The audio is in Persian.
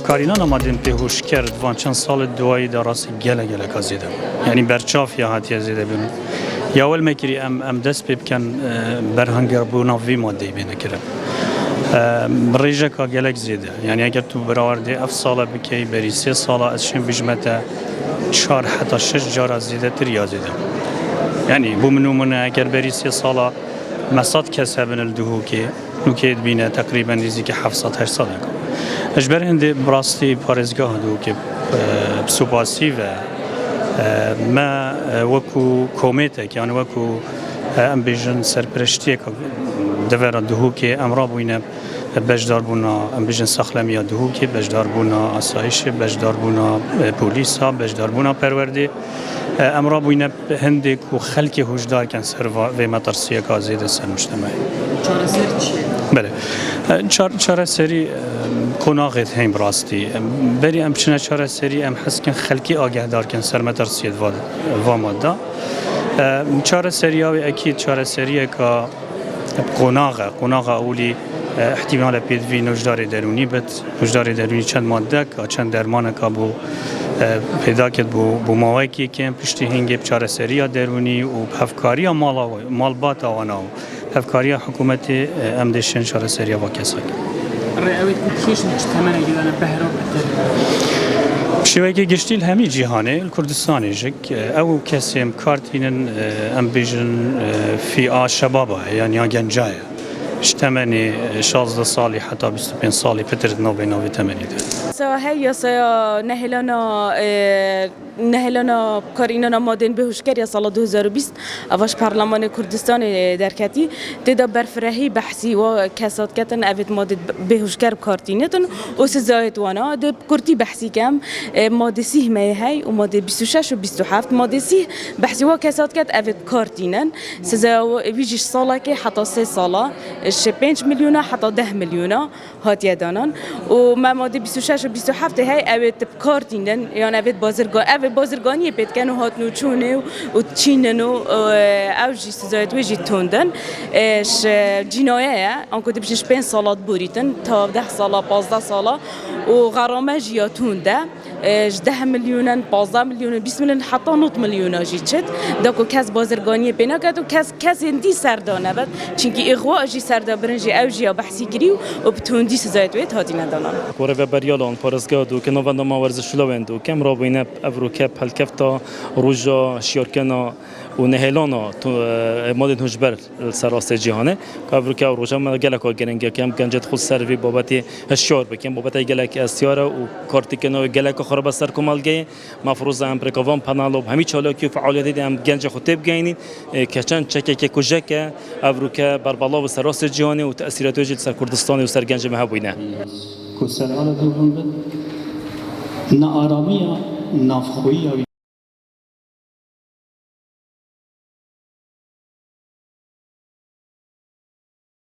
افکارینا نمادین پیهوش کرد وان چند سال دوایی دراسی گله کازیده یعنی برچاف یا هاتی زیده بینه یا اول مکری ام دست بکن برهنگر بونا وی ماده بینه کرد ریجه که گلک زیده یعنی اگر تو براورده اف ساله بکی بری 3 ساله ازشین بجمته 4 حتی 6 جار زیده تر زیده یعنی بو منو اگر بری 3 ساله مساد کس هبن الدهو که نوکید بینه تقریبا دیزی که 700 ساله اجبر هنده براستی پارزگاه دو که بسوپاسی و ما وکو کومیته که یعنی وکو ام بیجن سرپرشتی که دور دهو که امرا بوینه بجدار بونا ام بیجن ساخلمی دهو که بجدار بونا آسایش بجدار بونا پولیس ها بجدار بونا پرورده امرا بوینه هنده که خلک هجدار کن سر و مترسیه که زیده سر مجتمعی چاره سر چیه؟ بله چاره سری کناغت هم براستی بری ام چنه چاره سری ام حس کن خلکی آگه دار کن سر مترسیت و ماده چاره سری ها اکید چاره سریه که قناغه اولی احتمال پیدوی نجدار درونی بد نجدار درونی چند ماده که چند درمان که بو پیدا کرد بو مواقعی که پشتی هنگی چاره سری درونی و هفکاری مال بات آواناو هفکاری حکومت امدشن چاره سری با کسا رأيت كيش مجتمعنا جدنا بهرب شوية جشتيل همي جهاني الكردستاني جك أو كسيم كارتين أم بيجن في شبابه يعني جنجاية اشتمني شازده صالي حتى 25 صالي فترة نوبي تمني ده هي نهلنا کارینانا مادن بهوشگری سال 2020 اواش پارلمان کردستان درکتی تدا برفرهی بحثی و کسات کتن اوید ماده بهوشگر کارتینتن و سزایت وانا ده کردی بحثی کم ماده 30 هی و ماده 26 و 27 ماده 30 بحثی و کسات کت اوید کارتینن سزا ویجش ساله که حتی 3 ساله 5 میلیون حتی 10 میلیون هاتیه دانن و ماده 26 و 27 هی اوید کارتینن یعنی اوید بازرگانی پید کنه هات نوچونه و چیننو اوجی سزایت ویجی توندن اش جنایه آنکه دبیش 5 سالات بوریتن تا 10 ساله 15 ساله و غرامه جیا تونده 10 میلیون 15 میلیون 20 میلیون حتی 9 میلیون جی چت داکو کس بازرگانی پینا کرد و کس اندی سردانه بد چونکی اغوا جی سردا برنجی اوجی بحثی گری و بتوندی سزایت ویت هاتی ندانن کوره و بریالان پارسگاه دو که نوند ما ورزش لوند و کم رابینه افروکپ هلکفتا روجا شیارکنا و نهلانا تو مادن هجبر سراست جهانه که افروکا و روجا ما گلک آگرنگی کم گنجت خود سروی بابتی هشیار بکن بابتی گلک اسیاره و کارتی کنه گلک خراب سر کمالگی مفروض امریکاوان پنالوب همی چالاکی فعالیتی دم گنج خطیب گینین که چند چکه که کجکه افروکا بربالا و سراست جهانه و تأثیرات وجود سر کردستان و سر گنج مهبوینه. کسر حال دوم نه آرامی نافخویی